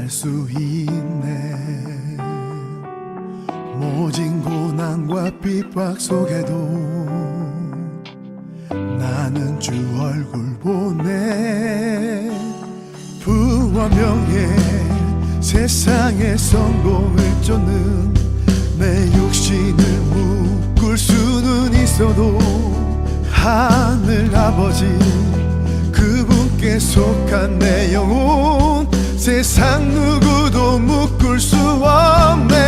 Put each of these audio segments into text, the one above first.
살 수 있네. 모진 고난과 핍박 속에도 나는 주 얼굴 보네. 부와 명예 세상의 성공을 쫓는 내 육신을 묶을 수는 있어도 하늘 아버지 그분께 속한 내 영혼 세상 누구도 묶을 수 없네.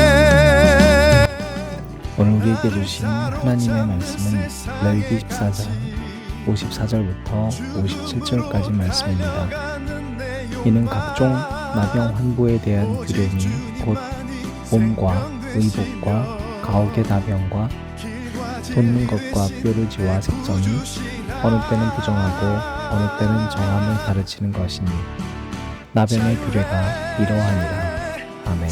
오늘 우리에게 주신 하나님의 말씀은 레위기 14장 54절부터 57절까지 말씀입니다. 이는 각종 나병 환부에 대한 규례니 곧 몸과 의복과 가옥의 나병과 돋는 것과 뾰루지와 색정이 어느 때는 부정하고 어느 때는 정함을 가르치는 것이니 나병의 규례가 이러하니라. 아멘.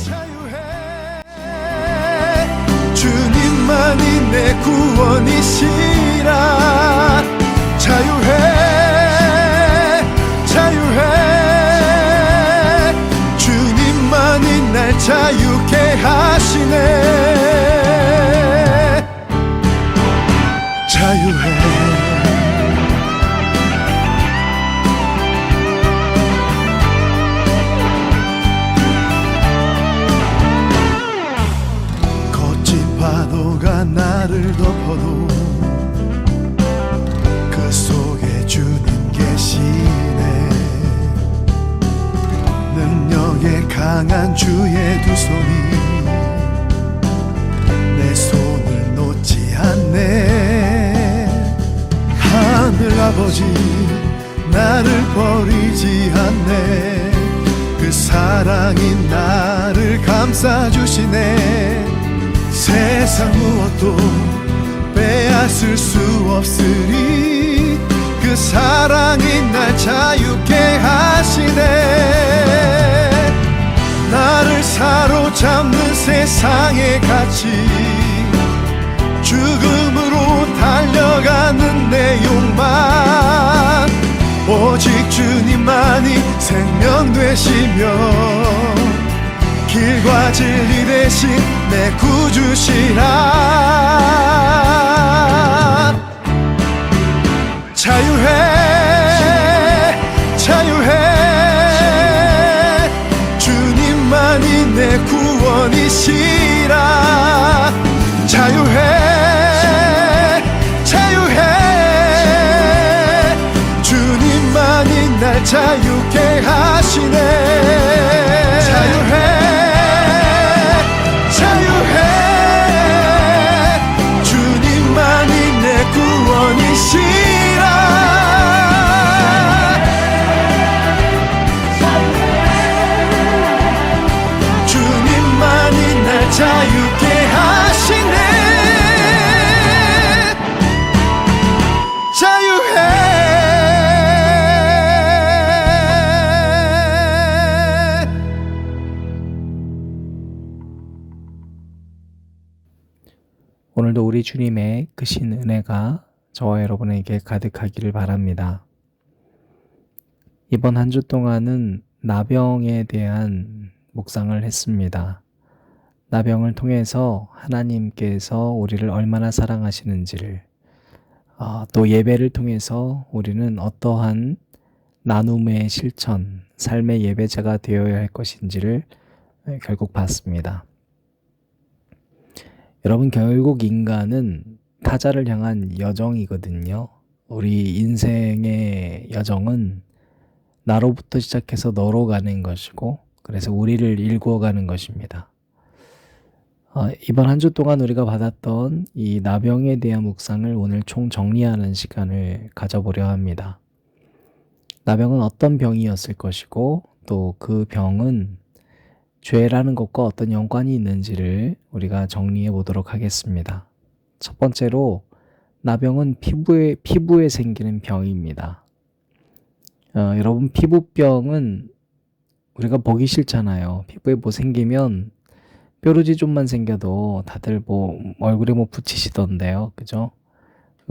주님만이 내 구원이시라. 자유해 자유해 주님만이 날 자유케 하시네. 자유해 파도가 나를 덮어도 그 속에 주님 계시네. 능력에 강한 주의 두 손이 내 손을 놓지 않네. 하늘 아버지 나를 버리지 않네. 그 사랑이 나를 감싸주시네. 세상 무엇도 빼앗을 수 없으리 그 사랑이 날 자유케 하시네. 나를 사로잡는 세상의 가치 죽음으로 달려가는 내 욕망 오직 주님만이 생명 되시며 길과 진리 대신 내 구주시라. 자유해 자유해 주님만이 내 구원이시라. 자유해 자유해 주님만이 날 자유케 하시네. 자유해 주님만이 내 구원이시라. 주님만이 날 자유케 하시네. 자유해 오늘도 우리 주님의 크신 은혜가 저와 여러분에게 가득하기를 바랍니다. 이번 한 주 동안은 나병에 대한 묵상을 했습니다. 나병을 통해서 하나님께서 우리를 얼마나 사랑하시는지를 또 예배를 통해서 우리는 어떠한 나눔의 실천, 삶의 예배자가 되어야 할 것인지를 결국 봤습니다. 여러분, 결국 인간은 타자를 향한 여정이거든요. 우리 인생의 여정은 나로부터 시작해서 너로 가는 것이고, 그래서 우리를 일구어가는 것입니다. 이번 한 주 동안 우리가 받았던 이 나병에 대한 묵상을 오늘 총 정리하는 시간을 가져보려 합니다. 나병은 어떤 병이었을 것이고, 또 그 병은 죄라는 것과 어떤 연관이 있는지를 우리가 정리해 보도록 하겠습니다. 첫 번째로 나병은 피부에 생기는 병입니다. 여러분, 피부병은 우리가 보기 싫잖아요. 피부에 뭐 생기면 뾰루지 좀만 생겨도 다들 뭐 얼굴에 뭐 붙이시던데요. 그죠?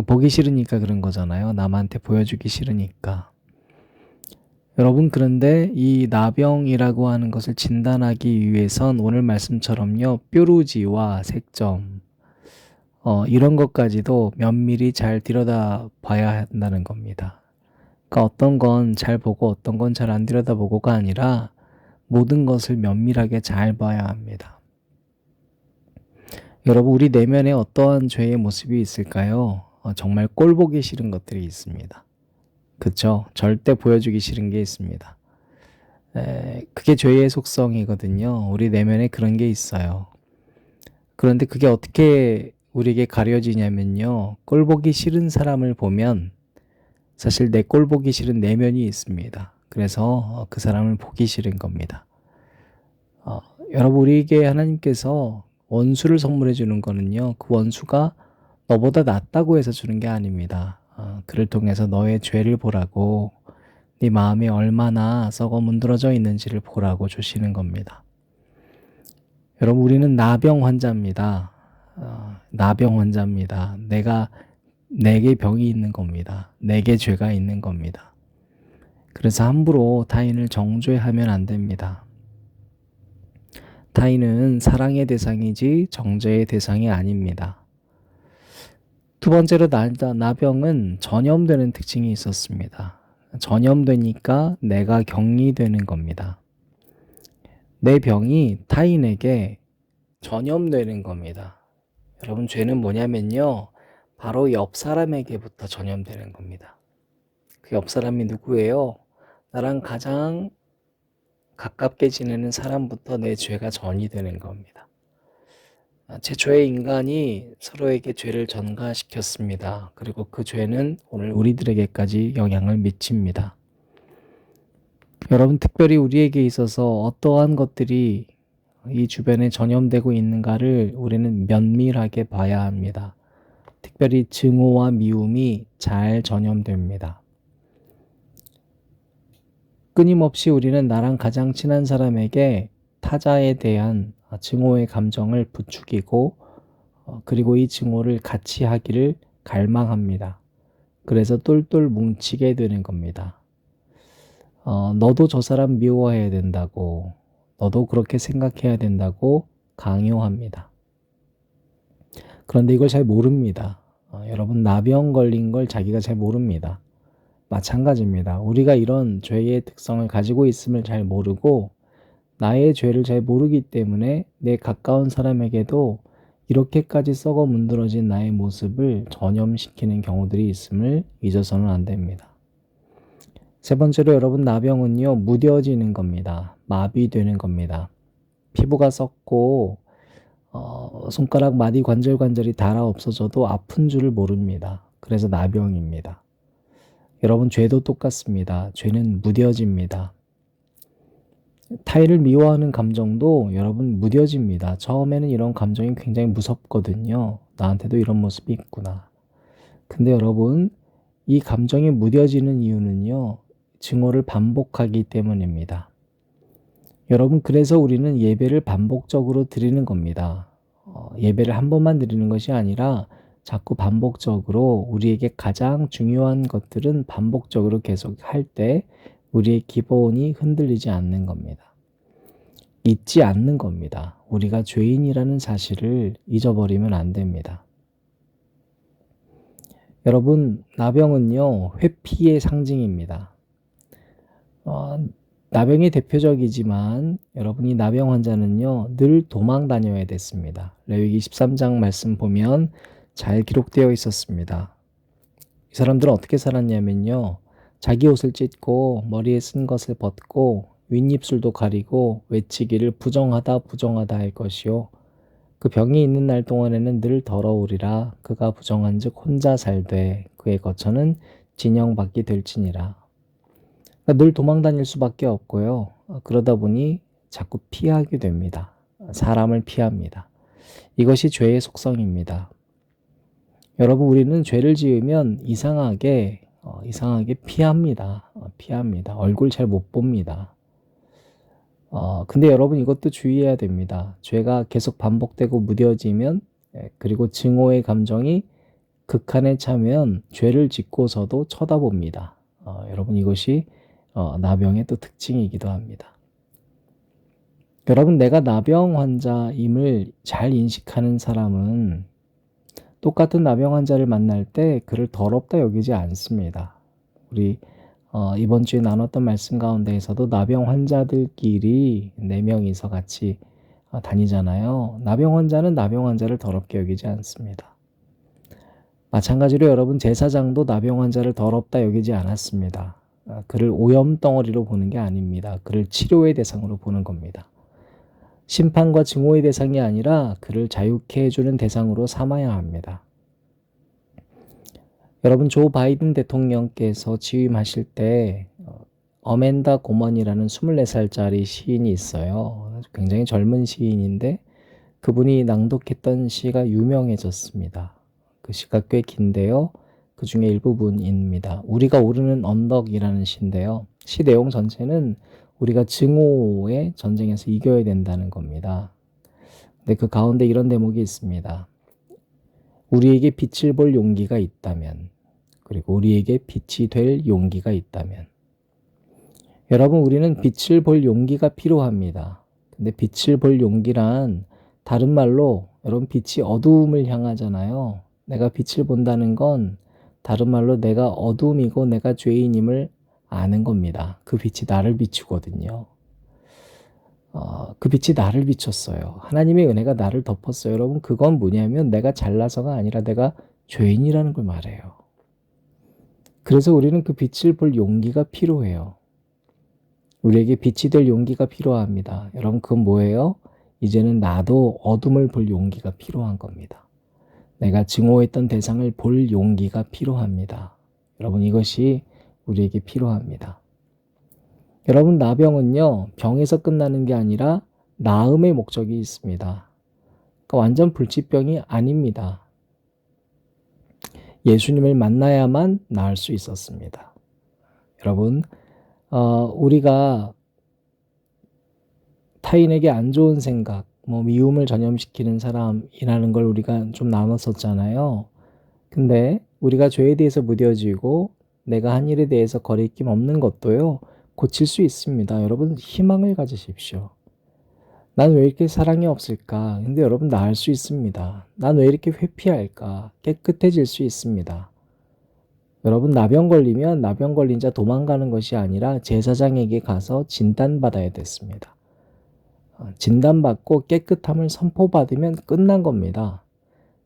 보기 싫으니까 그런 거잖아요. 남한테 보여주기 싫으니까. 여러분, 그런데 이 나병이라고 하는 것을 진단하기 위해선 오늘 말씀처럼요, 뾰루지와 색점, 이런 것까지도 면밀히 잘 들여다봐야 한다는 겁니다. 그러니까 어떤 건 잘 보고 어떤 건 잘 안 들여다보고가 아니라 모든 것을 면밀하게 잘 봐야 합니다. 여러분, 우리 내면에 어떠한 죄의 모습이 있을까요? 정말 꼴 보기 싫은 것들이 있습니다. 그쵸? 절대 보여주기 싫은 게 있습니다. 그게 죄의 속성이거든요. 우리 내면에 그런 게 있어요. 그런데 그게 어떻게 우리에게 가려지냐면요, 꼴 보기 싫은 사람을 보면 사실 내 꼴 보기 싫은 내면이 있습니다. 그래서 그 사람을 보기 싫은 겁니다. 여러분, 우리에게 하나님께서 원수를 선물해 주는 거는요, 그 원수가 너보다 낫다고 해서 주는 게 아닙니다. 그를 통해서 너의 죄를 보라고, 네 마음이 얼마나 썩어 문드러져 있는지를 보라고 주시는 겁니다. 여러분, 우리는 나병 환자입니다. 나병 환자입니다. 내게 병이 있는 겁니다. 내게 죄가 있는 겁니다. 그래서 함부로 타인을 정죄하면 안 됩니다. 타인은 사랑의 대상이지 정죄의 대상이 아닙니다. 두 번째로 나병은 전염되는 특징이 있었습니다. 전염되니까 내가 격리 되는 겁니다. 내 병이 타인에게 전염되는 겁니다. 여러분, 죄는 뭐냐면요, 바로 옆 사람에게부터 전염되는 겁니다. 그 옆 사람이 누구예요? 나랑 가장 가깝게 지내는 사람부터 내 죄가 전이 되는 겁니다. 최초의 인간이 서로에게 죄를 전가시켰습니다. 그리고 그 죄는 오늘 우리들에게까지 영향을 미칩니다. 여러분, 특별히 우리에게 있어서 어떠한 것들이 이 주변에 전염되고 있는가를 우리는 면밀하게 봐야 합니다. 특별히 증오와 미움이 잘 전염됩니다. 끊임없이 우리는 나랑 가장 친한 사람에게 타자에 대한 증오의 감정을 부추기고, 그리고 이 증오를 같이 하기를 갈망합니다. 그래서 똘똘 뭉치게 되는 겁니다. 너도 저 사람 미워해야 된다고, 너도 그렇게 생각해야 된다고 강요합니다. 그런데 이걸 잘 모릅니다. 여러분, 나병 걸린 걸 자기가 잘 모릅니다. 마찬가지입니다. 우리가 이런 죄의 특성을 가지고 있음을 잘 모르고 나의 죄를 잘 모르기 때문에 내 가까운 사람에게도 이렇게까지 썩어 문드러진 나의 모습을 전염시키는 경우들이 있음을 잊어서는 안 됩니다. 세 번째로 여러분, 나병은요, 무뎌지는 겁니다. 마비되는 겁니다. 피부가 썩고 손가락 마디 관절이 닳아 없어져도 아픈 줄을 모릅니다. 그래서 나병입니다. 여러분, 죄도 똑같습니다. 죄는 무뎌집니다. 타인을 미워하는 감정도 여러분 무뎌집니다. 처음에는 이런 감정이 굉장히 무섭거든요. 나한테도 이런 모습이 있구나. 근데 여러분, 이 감정이 무뎌지는 이유는요, 증오를 반복하기 때문입니다. 여러분, 그래서 우리는 예배를 반복적으로 드리는 겁니다. 예배를 한 번만 드리는 것이 아니라 자꾸 반복적으로 우리에게 가장 중요한 것들은 반복적으로 계속 할 때 우리의 기본이 흔들리지 않는 겁니다. 잊지 않는 겁니다. 우리가 죄인이라는 사실을 잊어버리면 안 됩니다. 여러분, 나병은요, 회피의 상징입니다. 나병이 대표적이지만 여러분이 나병 환자는요, 늘 도망 다녀야 됐습니다. 레위기 13장 말씀 보면 잘 기록되어 있었습니다. 이 사람들은 어떻게 살았냐면요, 자기 옷을 찢고 머리에 쓴 것을 벗고 윗입술도 가리고 외치기를 부정하다 할 것이요, 그 병이 있는 날 동안에는 늘 더러우리라. 그가 부정한즉 혼자 살되 그의 거처는 진영받기 될지니라. 그러니까 늘 도망 다닐 수밖에 없고요, 그러다 보니 자꾸 피하게 됩니다. 사람을 피합니다. 이것이 죄의 속성입니다. 여러분, 우리는 죄를 지으면 이상하게 피합니다. 피합니다. 얼굴 잘 못 봅니다. 근데 여러분, 이것도 주의해야 됩니다. 죄가 계속 반복되고 무뎌지면, 그리고 증오의 감정이 극한에 차면 죄를 짓고서도 쳐다봅니다. 여러분, 이것이 나병의 또 특징이기도 합니다. 여러분, 내가 나병 환자임을 잘 인식하는 사람은 똑같은 나병 환자를 만날 때 그를 더럽다 여기지 않습니다. 우리 이번 주에 나눴던 말씀 가운데에서도 나병 환자들끼리 4명이서 같이 다니잖아요. 나병 환자는 나병 환자를 더럽게 여기지 않습니다. 마찬가지로 여러분, 제사장도 나병 환자를 더럽다 여기지 않았습니다. 그를 오염덩어리로 보는 게 아닙니다. 그를 치료의 대상으로 보는 겁니다. 심판과 증오의 대상이 아니라 그를 자유케 해주는 대상으로 삼아야 합니다. 여러분, 조 바이든 대통령께서 취임하실 때 어멘다 고먼이라는 24살짜리 시인이 있어요. 굉장히 젊은 시인인데 그분이 낭독했던 시가 유명해졌습니다. 그 시가 꽤 긴데요. 그 중에 일부분입니다. 우리가 오르는 언덕이라는 시인데요. 시 내용 전체는 우리가 증오의 전쟁에서 이겨야 된다는 겁니다. 근데 그 가운데 이런 대목이 있습니다. 우리에게 빛을 볼 용기가 있다면, 그리고 우리에게 빛이 될 용기가 있다면. 여러분, 우리는 빛을 볼 용기가 필요합니다. 근데 빛을 볼 용기란 다른 말로 여러분, 빛이 어두움을 향하잖아요. 내가 빛을 본다는 건 다른 말로 내가 어둠이고 내가 죄인임을 아는 겁니다. 그 빛이 나를 비추거든요. 그 빛이 나를 비췄어요. 하나님의 은혜가 나를 덮었어요. 여러분, 그건 뭐냐면 내가 잘나서가 아니라 내가 죄인이라는 걸 말해요. 그래서 우리는 그 빛을 볼 용기가 필요해요. 우리에게 빛이 될 용기가 필요합니다. 여러분, 그건 뭐예요? 이제는 나도 어둠을 볼 용기가 필요한 겁니다. 내가 증오했던 대상을 볼 용기가 필요합니다. 여러분, 이것이 우리에게 필요합니다. 여러분, 나병은요, 병에서 끝나는 게 아니라 나음의 목적이 있습니다. 그러니까 완전 불치병이 아닙니다. 예수님을 만나야만 나을 수 있었습니다. 여러분, 우리가 타인에게 안 좋은 생각, 미움을 전염시키는 사람이라는 걸 우리가 좀 나눴었잖아요. 근데 우리가 죄에 대해서 무뎌지고 내가 한 일에 대해서 거리낌 없는 것도요, 고칠 수 있습니다. 여러분, 희망을 가지십시오. 난 왜 이렇게 사랑이 없을까? 근데 여러분, 나을 수 있습니다. 난 왜 이렇게 회피할까? 깨끗해질 수 있습니다. 여러분, 나병 걸리면 나병 걸린 자 도망가는 것이 아니라 제사장에게 가서 진단받아야 됐습니다. 진단받고 깨끗함을 선포받으면 끝난 겁니다.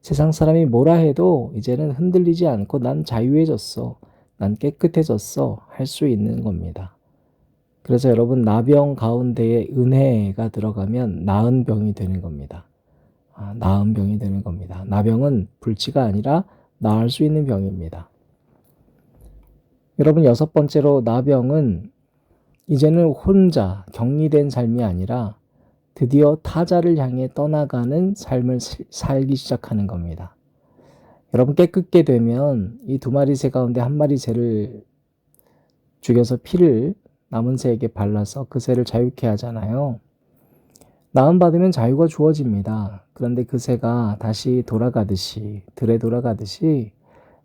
세상 사람이 뭐라 해도 이제는 흔들리지 않고 난 자유해졌어, 난 깨끗해졌어 할 수 있는 겁니다. 그래서 여러분, 나병 가운데에 은혜가 들어가면 나은 병이 되는 겁니다. 나은 병이 되는 겁니다. 나병은 불치가 아니라 나을 수 있는 병입니다. 여러분, 6번째로 나병은 이제는 혼자 격리된 삶이 아니라 드디어 타자를 향해 떠나가는 삶을 살기 시작하는 겁니다. 여러분, 깨끗게 되면 이 2마리 새 가운데 1마리 새를 죽여서 피를 남은 새에게 발라서 그 새를 자유케 하잖아요. 나음 받으면 자유가 주어집니다. 그런데 그 새가 다시 돌아가듯이, 들에 돌아가듯이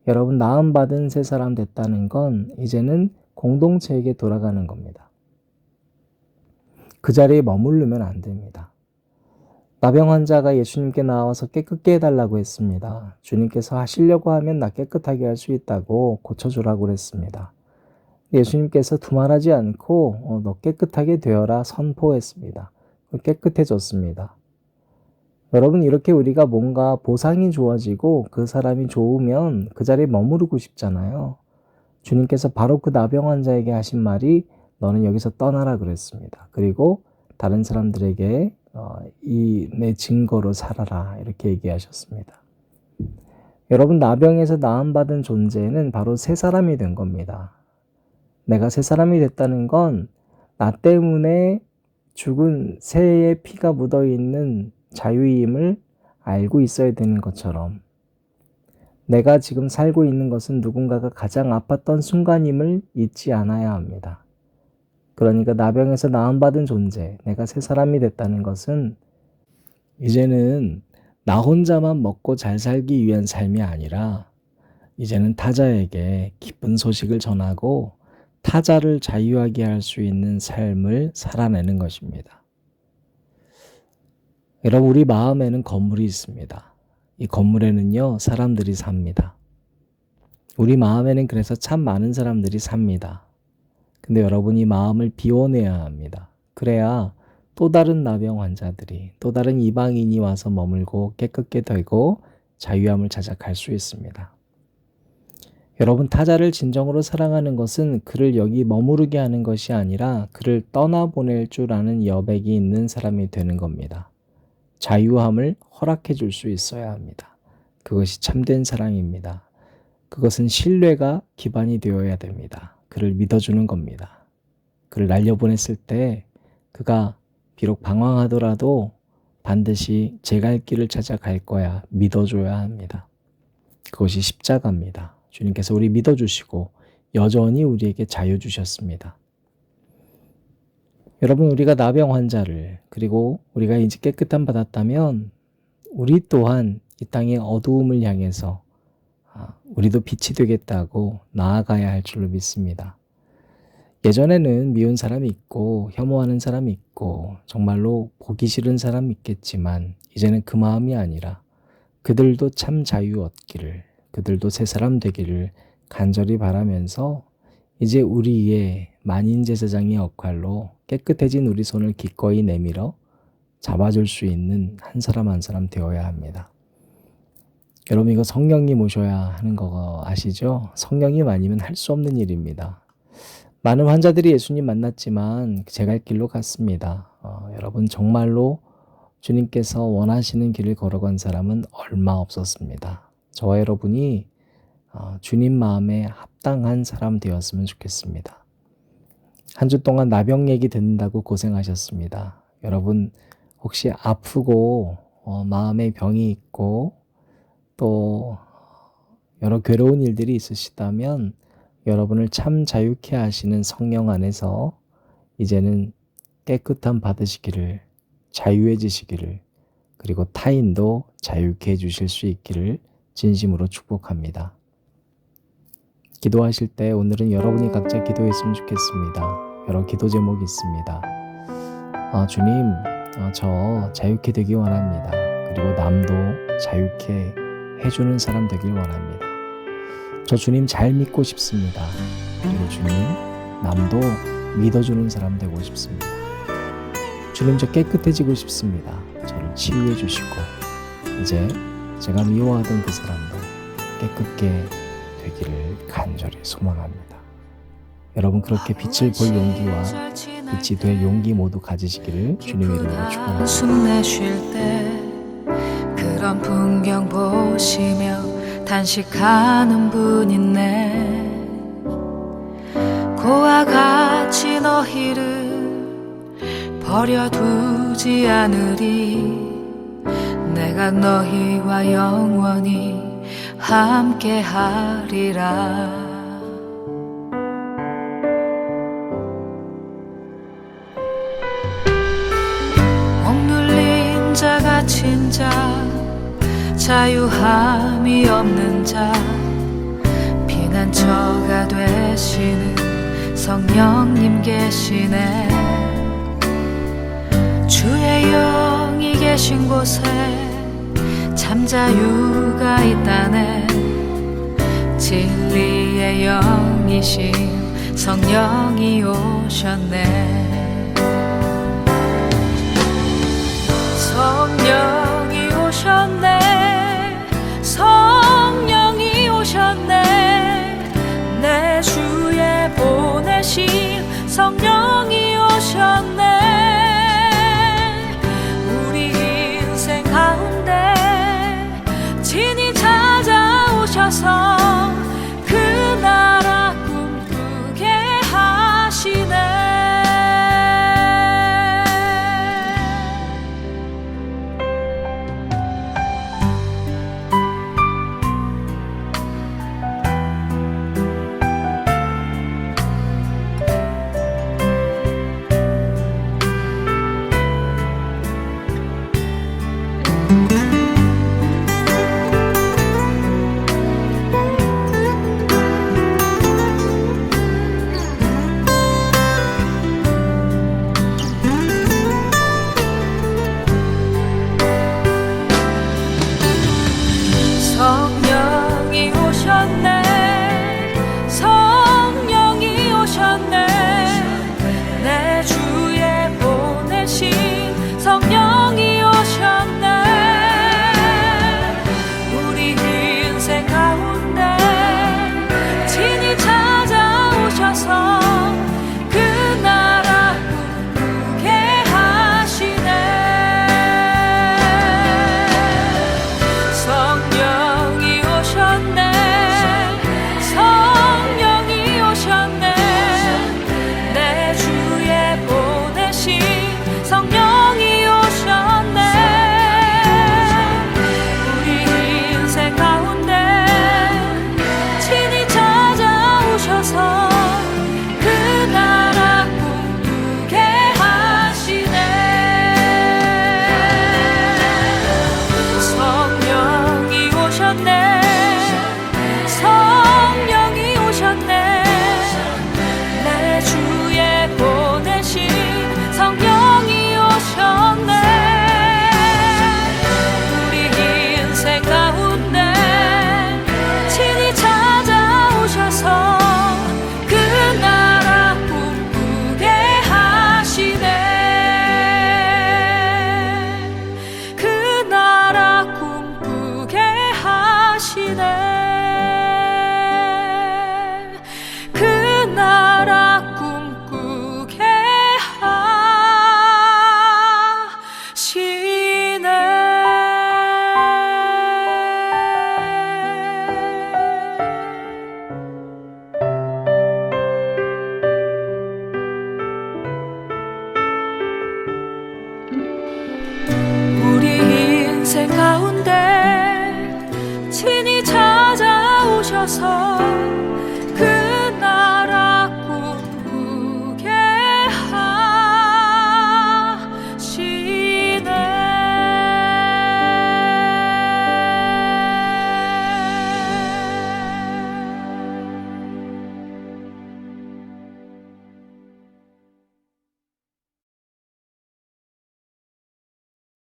여러분, 나음 받은 새 사람 됐다는 건 이제는 공동체에게 돌아가는 겁니다. 그 자리에 머무르면 안 됩니다. 나병 환자가 예수님께 나와서 깨끗게 해달라고 했습니다. 주님께서 하시려고 하면 나 깨끗하게 할 수 있다고 고쳐주라고 그랬습니다. 예수님께서 두말하지 않고 너 깨끗하게 되어라 선포했습니다. 깨끗해졌습니다. 여러분, 이렇게 우리가 뭔가 보상이 주어지고 그 사람이 좋으면 그 자리에 머무르고 싶잖아요. 주님께서 바로 그 나병 환자에게 하신 말이 너는 여기서 떠나라 그랬습니다. 그리고 다른 사람들에게 이 내 증거로 살아라 이렇게 얘기하셨습니다. 여러분, 나병에서 나음받은 존재는 바로 새 사람이 된 겁니다. 내가 새 사람이 됐다는 건 나 때문에 죽은 새의 피가 묻어있는 자유임을 알고 있어야 되는 것처럼 내가 지금 살고 있는 것은 누군가가 가장 아팠던 순간임을 잊지 않아야 합니다. 그러니까 나병에서 나음받은 존재, 내가 새 사람이 됐다는 것은 이제는 나 혼자만 먹고 잘 살기 위한 삶이 아니라 이제는 타자에게 기쁜 소식을 전하고 타자를 자유하게 할 수 있는 삶을 살아내는 것입니다. 여러분, 우리 마음에는 건물이 있습니다. 이 건물에는요, 사람들이 삽니다. 우리 마음에는 그래서 참 많은 사람들이 삽니다. 근데 여러분이 마음을 비워내야 합니다. 그래야 또 다른 나병 환자들이, 또 다른 이방인이 와서 머물고 깨끗게 되고 자유함을 찾아 갈 수 있습니다. 여러분, 타자를 진정으로 사랑하는 것은 그를 여기 머무르게 하는 것이 아니라 그를 떠나보낼 줄 아는 여백이 있는 사람이 되는 겁니다. 자유함을 허락해 줄 수 있어야 합니다. 그것이 참된 사랑입니다. 그것은 신뢰가 기반이 되어야 됩니다. 그를 믿어주는 겁니다. 그를 날려보냈을 때 그가 비록 방황하더라도 반드시 제 갈 길을 찾아갈 거야 믿어줘야 합니다. 그것이 십자가입니다. 주님께서 우리 믿어주시고 여전히 우리에게 자유 주셨습니다. 여러분, 우리가 나병 환자를, 그리고 우리가 이제 깨끗함 받았다면 우리 또한 이 땅의 어두움을 향해서 우리도 빛이 되겠다고 나아가야 할 줄로 믿습니다. 예전에는 미운 사람이 있고 혐오하는 사람이 있고 정말로 보기 싫은 사람이 있겠지만 이제는 그 마음이 아니라 그들도 참 자유 얻기를, 그들도 새 사람 되기를 간절히 바라면서 이제 우리의 만인 제사장의 역할로 깨끗해진 우리 손을 기꺼이 내밀어 잡아줄 수 있는 한 사람 한 사람 되어야 합니다. 여러분, 이거 성령님 오셔야 하는 거 아시죠? 성령님 아니면 할 수 없는 일입니다. 많은 환자들이 예수님 만났지만 제 갈 길로 갔습니다. 여러분, 정말로 주님께서 원하시는 길을 걸어간 사람은 얼마 없었습니다. 저와 여러분이 주님 마음에 합당한 사람 되었으면 좋겠습니다. 한 주 동안 나병 얘기 듣는다고 고생하셨습니다. 여러분, 혹시 아프고 마음에 병이 있고 또 여러 괴로운 일들이 있으시다면 여러분을 참 자유케 하시는 성령 안에서 이제는 깨끗함 받으시기를, 자유해지시기를, 그리고 타인도 자유케 해주실 수 있기를 진심으로 축복합니다. 기도하실 때 오늘은 여러분이 각자 기도했으면 좋겠습니다. 여러 기도 제목이 있습니다. 주님, 저 자유케 되기 원합니다. 그리고 남도 자유케 해주는 사람 되길 원합니다. 저 주님 잘 믿고 싶습니다. 그리고 주님, 남도 믿어주는 사람 되고 싶습니다. 주님, 저 깨끗해지고 싶습니다. 저를 치유해 주시고 이제 제가 미워하던 그 사람도 깨끗게 되기를 간절히 소망합니다. 여러분, 그렇게 빛을 볼 용기와 빛이 될 용기 모두 가지시기를 주님의 이름으로 축원합니다. 숨 내쉴 때 그런 풍경 보시며 단식하는 분 있네. 고와 같이 너희를 버려두지 않으리. 내가 너희와 영원히 함께하리라. 억눌린 자 갇힌 자 자유함이 없는 자 피난처가 되시는 성령님 계시네. 주의 영이 계신 곳에 참 자유가 있다네. 진리의 영이신 성령이 오셨네. 성령이 오셨네. 성령이 오셨네. 내 주에 보내신 성령이 오셨네. 우리 인생 가운데 친히 찾아오셔서 그 나라 꿈꾸게 하시네. 찾아오셔서